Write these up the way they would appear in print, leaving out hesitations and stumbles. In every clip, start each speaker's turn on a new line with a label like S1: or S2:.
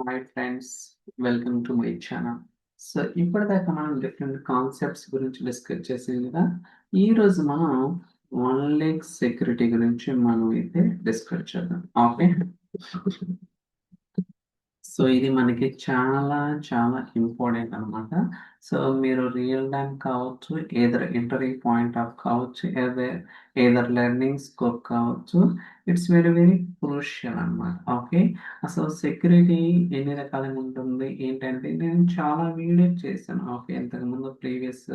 S1: Hi friends, welcome to my channel. So ఇప్పటిదాకా మనం different concepts గురించి డిస్కస్ చేసాం కదా. ఈరోజు మనం వన్ లెగ్ సెక్యూరిటీ గురించి మనం అయితే డిస్కస్ చేద్దాం. ఓకే, సో ఇది మనకి చాలా చాలా ఇంపార్టెంట్ అన్నమాట. సో మీరు రియల్ టైం కావచ్చు, ఏదర్ ఇంటర్వ్యూ పాయింట్ ఆఫ్ కావచ్చు, ఏదర్ లెర్నింగ్ స్కోప్ కావచ్చు, ఇట్స్ వెరీ వెరీ క్రూషియల్ అన్నమాట. ఓకే, అసలు సెక్యూరిటీ ఎన్ని రకాలుగా ఉంటుంది ఏంటంటే నేను చాలా వీడియోస్ చేశాను. ఓకే, ఇంతకుముందు ప్రీవియస్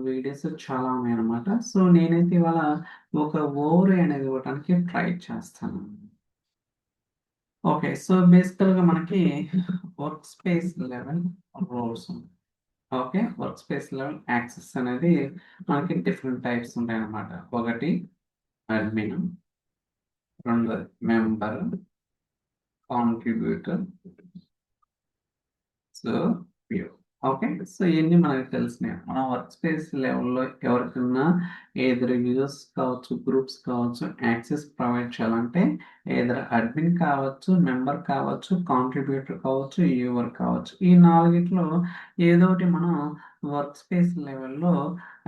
S1: వీడియోస్ చాలా ఉన్నాయి అన్నమాట. సో నేనైతే ఇవాళ ఒక ఓవర్ అనేది ఇవ్వడానికి ట్రై చేస్తాను. ఓకే, సో బేసికల్గా మనకి వర్క్ స్పేస్ లెవెల్ రోల్స్ ఉంటాయి. Okay, work space level access అనేది మనకి డిఫరెంట్ టైప్స్ ఉంటాయి అన్నమాట. ఒకటి అడ్మిన్, రెండోది member, contributor, so view. Okay, so ఇవన్నీ మనకు తెలిసినాయి. మన వర్క్ స్పేస్ లెవెల్లో ఎవరికన్నా ఏదైనా యూజర్స్ కావచ్చు, గ్రూప్స్ కావచ్చు, యాక్సెస్ ప్రొవైడ్ చేయాలంటే ఏదైనా అడ్మిన్ కావచ్చు, మెంబర్ కావచ్చు, కాంట్రిబ్యూటర్ కావచ్చు, యూవర్ కావచ్చు. ఈ నాలుగిట్లో ఏదో ఒకటి మనం వర్క్ స్పేస్ లెవెల్లో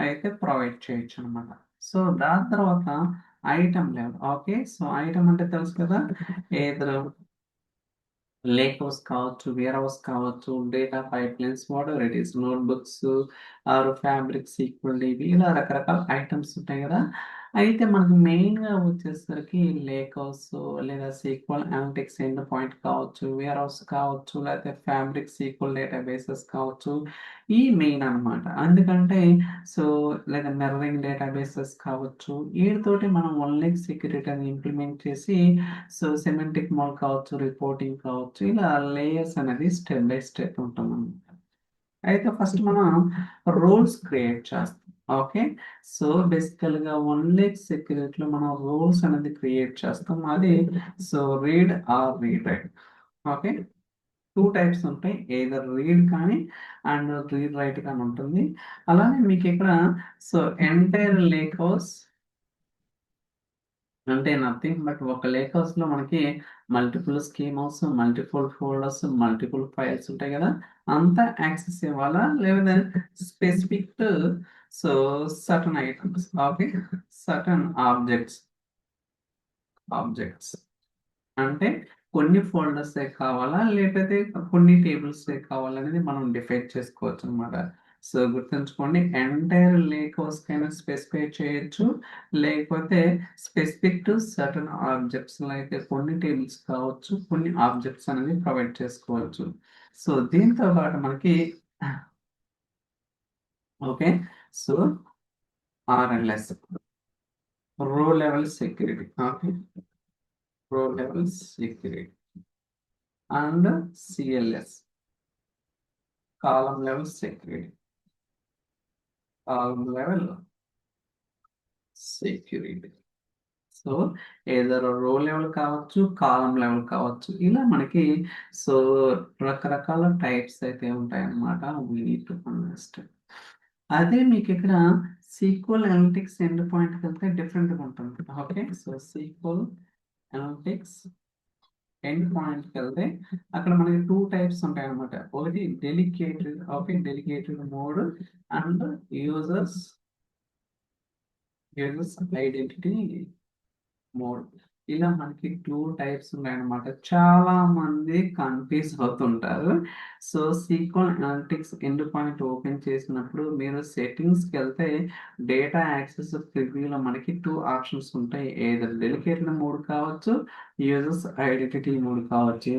S1: అయితే ప్రొవైడ్ చేయొచ్చు అనమాట. సో దాని తర్వాత item level. Okay, so item అంటే తెలుసు కదా, ఏదో లేక్ హౌస్ కావచ్చు, వేర్ హౌస్ కావచ్చు, data pipelines, whatever it is notebooks or fabrics equal ఇవి ఇలా రకరకాల ఐటమ్స్ ఉంటాయి కదా. అయితే మనకు మెయిన్గా వచ్చేసరికి లేక్ హౌస్ లేదా సీక్వల్ అనలిటిక్స్ ఎండ్ పాయింట్ కావచ్చు, వేర్ హౌస్ కావచ్చు, లేకపోతే ఫ్యాబ్రిక్ సీక్వల్ డేటాబేసెస్ కావచ్చు, ఈ మెయిన్ అన్నమాట. ఎందుకంటే సో లేదా మిర్రరింగ్ డేటాబేసెస్ కావచ్చు, వీటితోటి మనం వన్ లెగ్ సెక్యూరిటీని ఇంప్లిమెంట్ చేసి సో సెమాంటిక్ మోడల్ కావచ్చు, రిపోర్టింగ్ కావచ్చు, ఇలా లేయర్స్ అనేది స్టెప్ బై స్టెప్ ఉంటాం. అయితే ఫస్ట్ మనం రోల్స్ క్రియేట్ చేస్తాం. ఓకే, సో బేసికల్గా వన్ లెగ్ సెక్యూరిటీలో మనం రోల్స్ అనేది క్రియేట్ చేస్తాం. అది so read or read write. Okay, two types ఉంటాయి, ఏదర్ రీడ్ కానీ అండ్ రీడ్ రైట్ కానీ ఉంటుంది. అలానే మీకు ఇక్కడ సో ఎంటైర్ లేక్ హౌస్ అంటే నథింగ్ బట్ ఒక లేక్ హౌస్ లో మనకి multiple schemas, multiple folders, multiple files ఉంటాయి కదా. అంతా యాక్సెస్ ఇవ్వాలా లేదా specific so certain items. Okay, certain objects అంటే కొన్ని ఫోల్డర్స్ కావాలా లేకపోతే కొన్ని టేబుల్స్ కావాలా అనేది మనం డిఫైన్ చేసుకోవచ్చు అనమాట. సో గుర్తుంచుకోండి, ఎంటైర్ లేక్ హౌస్ కైనా స్పెసిఫై చేయొచ్చు, లేకపోతే specific to certain objects like కొన్ని టేబుల్స్ కావచ్చు, కొన్ని ఆబ్జెక్ట్స్ అనేది ప్రొవైడ్ చేసుకోవచ్చు. సో దీంతో పాటు మనకి ఓకే, సో ఆర్ఎల్ఎస్ రో లెవెల్ సెక్యూరిటీ. ఓకే, రో level security and cls column level security. Column level security. So ఏదైనా రో లెవెల్ కావచ్చు, కాలమ్ లెవెల్ కావచ్చు, ఇలా మనకి సో రకరకాల టైప్స్ అయితే ఉంటాయి అన్నమాట. We need to understand. అదే మీకు ఇక్కడ సీక్వల్ అనలిటిక్స్ ఎండ్ పాయింట్కి వెళ్తే డిఫరెంట్గా ఉంటుంది. Okay, so SQL analytics end పాయింట్కి వెళ్తే అక్కడ మనకి టూ టైప్స్ ఉంటాయి అన్నమాట. ఒకటి dedicated, okay, dedicated mode and users identity mode. ఇలా మనకి టూ టైప్స్ ఉన్నాయన్నమాట. చాలా మంది కన్ఫ్యూజ్ అవుతుంటారు. So SQL analytics endpoint open చేసినప్పుడు మీరు సెట్టింగ్స్కి వెళ్తే డేటా యాక్సెస్ ప్రివ్యూలో మనకి టూ ఆప్షన్స్ ఉంటాయి, ఏదైనా డెలికేటెడ్ మోడ్ కావచ్చు, యూజర్స్ ఐడెంటిటీ మోడ్ కావచ్చు.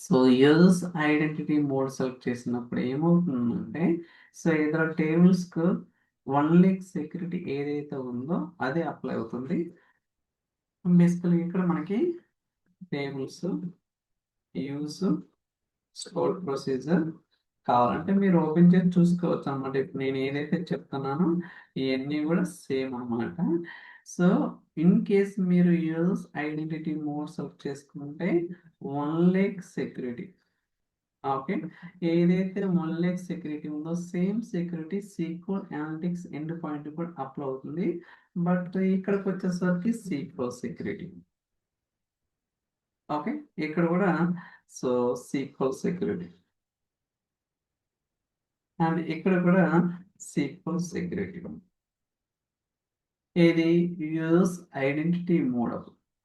S1: So users identity mode select చేసినప్పుడు ఏమవుతుందంటే సో ఏదైనా టేబుల్స్కు వన్ లెగ్ సెక్యూరిటీ ఏదైతే ఉందో అదే అప్లై అవుతుంది. బేసికలీ ఇక్కడ మనకి టేబుల్స్ యూస్ స్టోర్ ప్రొసీజర్ కావాలంటే మీరు ఓపెన్ చేసి చూసుకోవచ్చు అన్నమాట. ఇప్పుడు నేను ఏదైతే చెప్తున్నానో ఇవన్నీ కూడా సేమ్ అన్నమాట. సో ఇన్ కేస్ మీరు యూజర్స్ ఐడెంటిటీ మోడ్ సెలెక్ట్ చేసుకుంటే వన్ లెగ్ సెక్యూరిటీ, ఓకే, ఏదైతే వన్ లెగ్ సెక్యూరిటీ ఉందో same security sequel analytics end point కూడా అప్లై అవుతుంది. బట్ ఇక్కడికి వచ్చేసరికి సీక్వెల్ సెక్యూరిటీ. ఓకే. ఇక్కడ కూడా సో సీక్వెల్ సెక్యూరిటీ అండ్ ఇక్కడ కూడా సీక్వెల్ సెక్యూరిటీ. ఏది యూజ్ ఐడెంటిటీ మోడ్.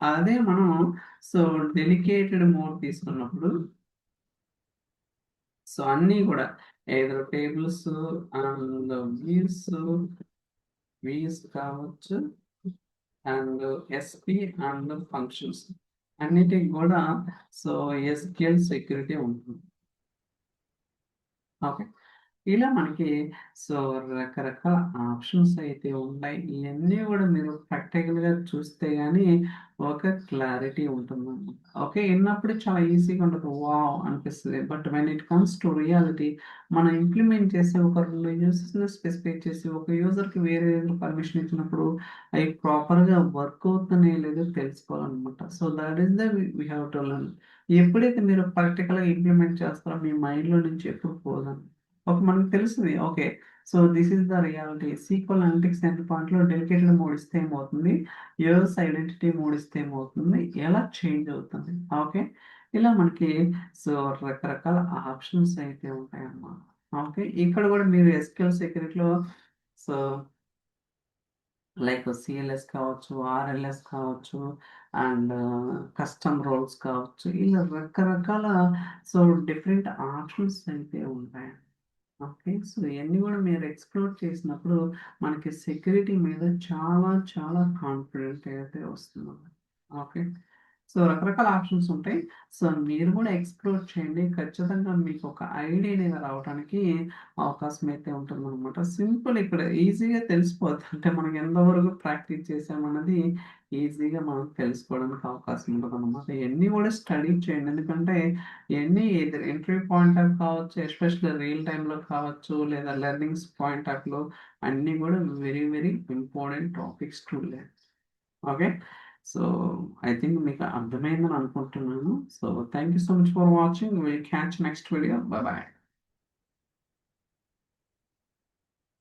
S1: అదే మనం సో డెలికేటెడ్ మోడ్ తీసుకున్నప్పుడు సో అన్నీ కూడా ఏదో టేబుల్స్ అండ్ వ్యూస్ కావచ్చు అండ్ ఎస్పి అండ్ ఫంక్షన్స్ అన్నిటికి కూడా సో ఎస్క్యూఎల్ సెక్యూరిటీ ఉంటుంది. ఓకే. ఇలా మనకి సో రకరకాల ఆప్షన్స్ అయితే ఉన్నాయి. ఇయన్నీ గూడా మీరు ప్రాక్టికల్‌గా చూస్తే గాని ఒక క్లారిటీ ఉంటుందన్నమాట. ఓకే. ఇన్నప్పుడు చాలా ఈజీగా ఉంటది. వావ్! అనిపిస్తది. But when it comes to reality మనం ఇంప్లిమెంట్ చేసి ఒక 2 యూజర్స్‌ని స్పెసిఫై చేసి ఒక యూజర్‌కి వేరే యూజర్ పర్మిషన్ ఇచ్చినప్పుడు అయి ప్రాపర్‌గా వర్క్ అవుతున్నాయో లేదో తెలుసుకోవాలన్నమాట. So that is the we have to learn. ఎప్పుడైతే మీరు ప్రాక్టికల్‌గా ఇంప్లిమెంట్ చేస్తారో మీ మైండ్‌లో నుంచి ఎప్పుడు పోదండి. మనకు తెలుస్తది. Okay. So, this is the reality. Sequel analytics end పాయింట్‌లో డెలికేటెడ్ మోడ్ ఇస్తే ఏమవుతుంది? యూజర్స్ ఐడెంటిటీ మోడ్ ఇస్తే ఏమవుతుంది? ఎలా చేంజ్ అవుతుంది? ఓకే. ఇలా మనకి సో, రకరకాల ఆప్షన్స్ అయితే ఉంటాయన్నమాట. ఓకే. ఇక్కడ కూడా మీరు ఎస్‌క్యూఎల్ సెక్యూరిటీలో సో, లైక్ సీఎల్ఎస్ కావచ్చు, ఆర్ఎల్ఎస్ కావచ్చు అండ్ కస్టమ్ రోల్స్ కావచ్చు. ఇలా రకరకాల సో, డిఫరెంట్ ఆప్షన్స్ అయితే ఉంటాయి. ఓకే. సో, ఇయన్నీ గూడా మీరు ఎక్స్‌ప్లోర్ చేసినప్పుడు మనకి సెక్యూరిటీ మీద చాలా చాలా కాన్ఫిడెంట్ అయితే వస్తుందన్నమాట. ఓకే. సో, రకరకాల ఆప్షన్స్ ఉంటాయి. సో, మీరు గూడా ఎక్స్‌ప్లోర్ చేయండి. ఖచ్చితంగా మీకొక ఐడియా అనేది రావటానికి అవకాశం అయితే ఉంటుందనమాట. సింపుల్ ఇక్కడ ఈజీగా తెలిసిపోద్ది. అంటే మనకి ఎంతవరకు ప్రాక్టీస్ చేశామన్నది ఈజీగా మనం తెలుసుకోవడానికి అవకాశం ఉంటదనమాట. ఇయన్నీ గూడా స్టడీ చేయండి. ఎందుకంటే ఇయన్నీ ఎయిదర్ ఇంటర్వ్యూ పాయింట్ ఆఫ్ కావచ్చు, ఎస్పెషల్లీ రియల్ టైమ్‌లో కావచ్చు, లేదా లెర్నింగ్స్ పాయింట్ ఆఫ్‌లో అన్నీ గూడా very very important topics to learn. Okay. So, I think మీకు అర్థమైందని అనుకుంటున్నాను. So, thank you so much for watching. Will catch next video. By by.